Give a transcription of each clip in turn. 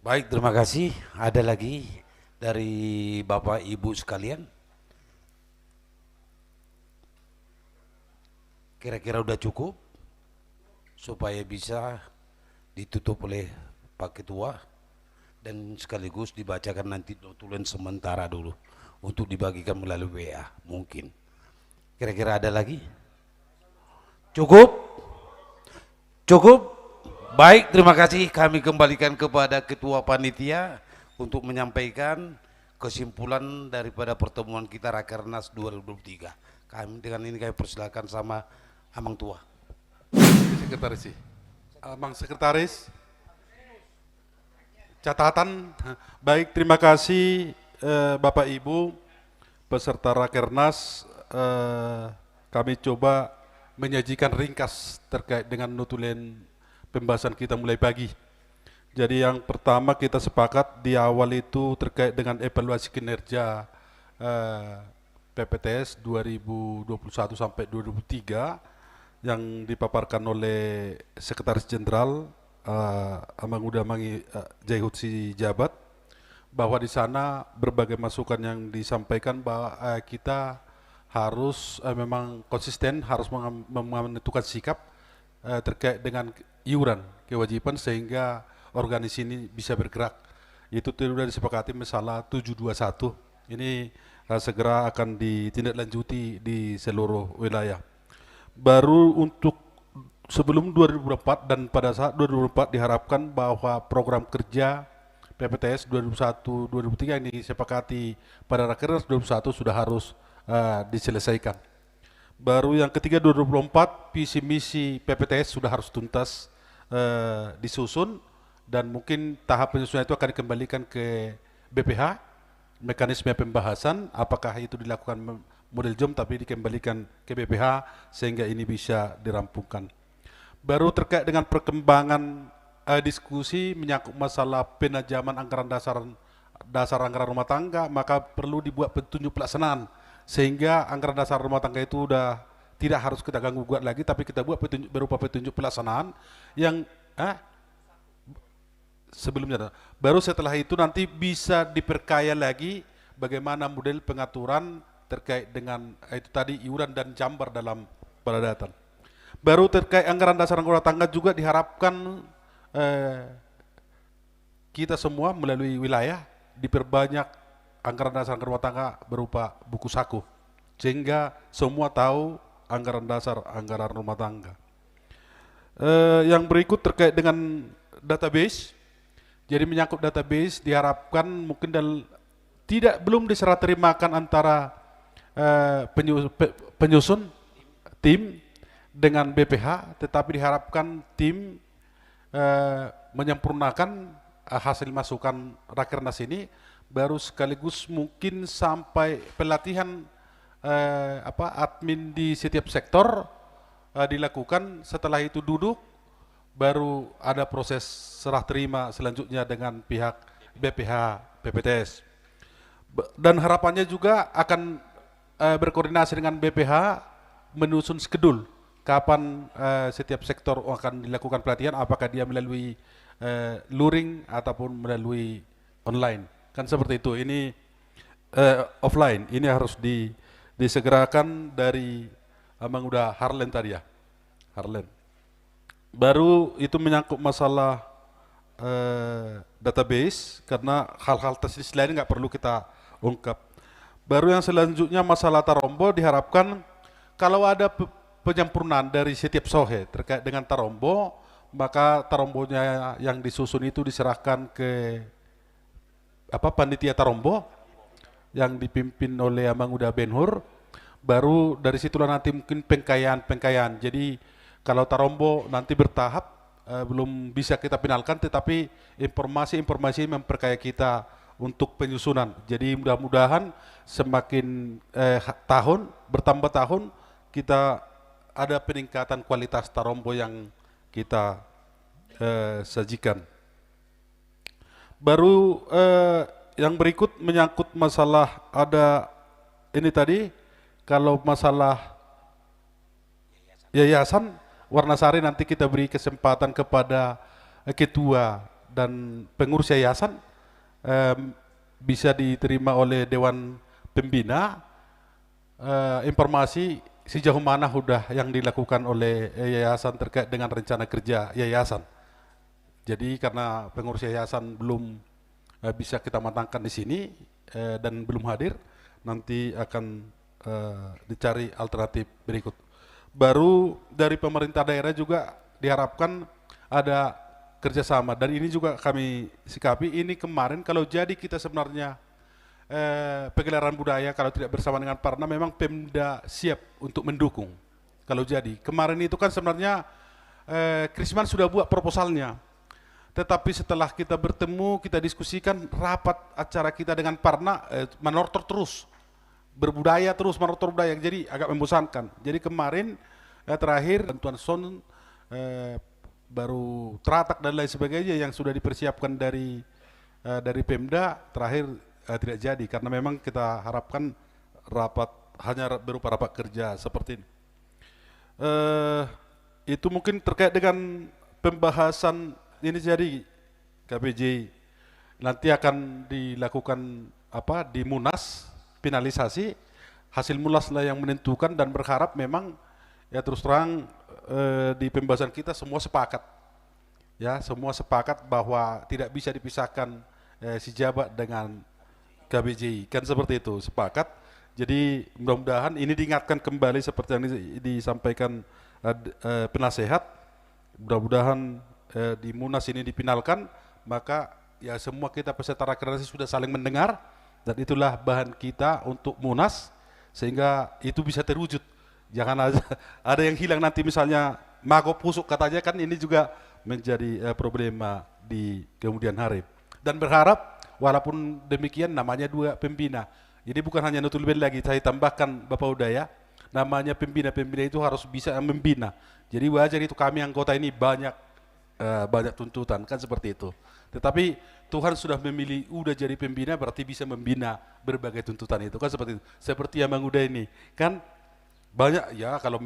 Baik, terima kasih. Ada lagi dari Bapak Ibu sekalian? Kira-kira udah cukup supaya bisa ditutup oleh Pak Ketua dan sekaligus dibacakan nanti notulen sementara dulu untuk dibagikan melalui WA mungkin. Kira-kira ada lagi? Cukup? Cukup? Baik, terima kasih. Kami kembalikan kepada Ketua Panitia untuk menyampaikan kesimpulan daripada pertemuan kita Rakernas 2023. Kami persilakan sama Amang Tua. Sekretaris sih. Bang Sekretaris, catatan. Baik, terima kasih Bapak Ibu peserta Rakernas. Kami coba menyajikan ringkas terkait dengan notulen pembahasan kita mulai pagi. Jadi yang pertama kita sepakat di awal itu terkait dengan evaluasi kinerja eh, PPTS 2021 sampai 2003 yang dipaparkan oleh Sekretaris Jenderal Amang Udamangi Jaihutsi Jabat, bahwa di sana berbagai masukan yang disampaikan bahwa kita harus memang konsisten, harus menentukan sikap terkait dengan iuran kewajiban sehingga organisasi ini bisa bergerak. Itu sudah disepakati masalah 721. Ini segera akan ditindaklanjuti di seluruh wilayah. Baru untuk sebelum 2004 dan pada saat 2004 diharapkan bahwa program kerja PPTS 2001-2003 yang disepakati pada Rakernas 2001 sudah harus diselesaikan. Baru yang ketiga 2024 visi misi PPTS sudah harus tuntas disusun, dan mungkin tahap penyusunan itu akan dikembalikan ke BPH, mekanisme pembahasan apakah itu dilakukan model jom tapi dikembalikan ke BPH sehingga ini bisa dirampungkan. Baru terkait dengan perkembangan diskusi menyangkut masalah penajaman anggaran dasar anggaran rumah tangga, maka perlu dibuat petunjuk pelaksanaan sehingga anggaran dasar rumah tangga itu udah tidak harus kita ganggu gugat lagi, tapi kita buat petunjuk berupa petunjuk pelaksanaan yang sebelumnya. Baru setelah itu nanti bisa diperkaya lagi bagaimana model pengaturan terkait dengan itu tadi iuran dan jambar dalam peradatan. Baru terkait anggaran dasar rumah tangga juga diharapkan kita semua melalui wilayah diperbanyak anggaran dasar rumah tangga berupa buku saku sehingga semua tahu anggaran dasar anggaran rumah tangga. Yang berikut terkait dengan database. Jadi menyangkut database diharapkan mungkin belum diserah terimakan antara penyusun tim dengan BPH, tetapi diharapkan tim menyempurnakan hasil masukan Rakernas ini, baru sekaligus mungkin sampai pelatihan admin di setiap sektor dilakukan. Setelah itu duduk, baru ada proses serah terima selanjutnya dengan pihak BPH PPTS. Dan harapannya juga akan berkoordinasi dengan BPH menyusun skedul kapan setiap sektor akan dilakukan pelatihan, apakah dia melalui luring ataupun melalui online. Kan seperti itu. Ini offline. Ini harus disegerakan dari Amang udah Harlen tadi ya. Harlen. Baru itu menyangkut masalah database, karena hal-hal teknis lain nggak perlu kita ungkap. Baru yang selanjutnya masalah Tarombo, diharapkan kalau ada penyempurnaan dari setiap sohe terkait dengan Tarombo, maka Tarombonya yang disusun itu diserahkan ke panitia Tarombo yang dipimpin oleh Amang Uda Benhur. Baru dari situlah nanti mungkin pengkayaan. Jadi kalau Tarombo nanti bertahap, belum bisa kita finalkan, tetapi informasi-informasi memperkaya kita untuk penyusunan. Jadi mudah-mudahan semakin bertambah tahun, kita ada peningkatan kualitas Tarombo yang kita sajikan. Baru yang berikut menyangkut masalah ada ini tadi, kalau masalah yayasan Warna Sari nanti kita beri kesempatan kepada ketua dan pengurus yayasan bisa diterima oleh Dewan Pembina informasi sejauh mana sudah yang dilakukan oleh yayasan terkait dengan rencana kerja yayasan. Jadi karena pengurus yayasan belum bisa kita matangkan di sini dan belum hadir, nanti akan dicari alternatif berikut. Baru dari pemerintah daerah juga diharapkan ada kerjasama, dan ini juga kami sikapi. Ini kemarin kalau jadi kita sebenarnya pegelaran budaya kalau tidak bersama dengan Parna, memang Pemda siap untuk mendukung. Kalau jadi kemarin itu kan sebenarnya Krisman sudah buat proposalnya, tetapi setelah kita bertemu, kita diskusikan, rapat acara kita dengan Parna menortor terus, berbudaya terus, menortor budaya, jadi agak membosankan. Jadi kemarin terakhir bantuan son baru teratak dan lain sebagainya yang sudah dipersiapkan dari Pemda, terakhir tidak jadi karena memang kita harapkan rapat hanya berupa rapat kerja seperti ini. Itu mungkin terkait dengan pembahasan ini. Jadi KPJ nanti akan dilakukan di Munas, finalisasi, hasil Munas lah yang menentukan, dan berharap memang ya terus terang di pembahasan kita semua sepakat, ya semua sepakat bahwa tidak bisa dipisahkan si Jabat dengan KBJI, kan seperti itu, sepakat. Jadi mudah-mudahan ini diingatkan kembali seperti yang disampaikan penasehat, mudah-mudahan di Munas ini dipinalkan, maka ya semua kita peserta rakernas sudah saling mendengar, dan itulah bahan kita untuk Munas sehingga itu bisa terwujud. Jangan ada yang hilang nanti, misalnya magop pusuk katanya, kan ini juga menjadi problema di kemudian hari. Dan berharap walaupun demikian namanya dua pembina, jadi bukan hanya Nutulben lagi, saya tambahkan Bapak Udaya, namanya pembina itu harus bisa membina. Jadi wajar itu kami anggota ini banyak tuntutan, kan seperti itu. Tetapi Tuhan sudah memilih udah jadi pembina, berarti bisa membina berbagai tuntutan itu, kan seperti itu. Seperti yang Bang Uda ini, kan banyak ya, kalau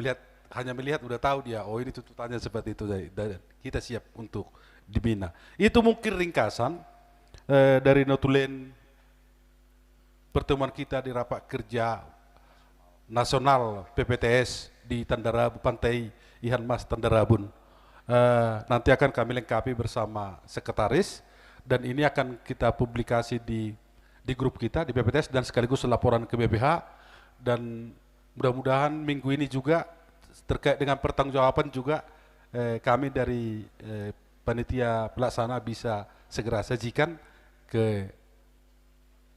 hanya melihat udah tahu dia, oh ini tuntutannya seperti itu, dan kita siap untuk dibina. Itu mungkin ringkasan dari Notulen pertemuan kita di rapat kerja nasional PPTS di Tandarabu, Pantai Ihan Mas Tandarabun. Nanti akan kami lengkapi bersama sekretaris, dan ini akan kita publikasi di grup kita di PPTS dan sekaligus laporan ke BPH, dan mudah-mudahan minggu ini juga terkait dengan pertanggungjawaban juga kami dari panitia pelaksana bisa segera sajikan ke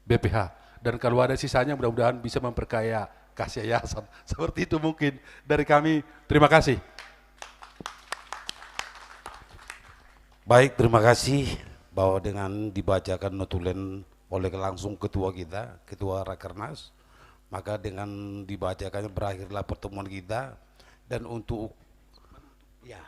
BPH, dan kalau ada sisanya mudah-mudahan bisa memperkaya kas yayasan. Seperti itu mungkin dari kami. Terima kasih. Baik, terima kasih bahwa dengan dibacakan notulen oleh langsung ketua kita, ketua Rakernas, maka dengan dibacakannya berakhirlah pertemuan kita. Dan untuk ya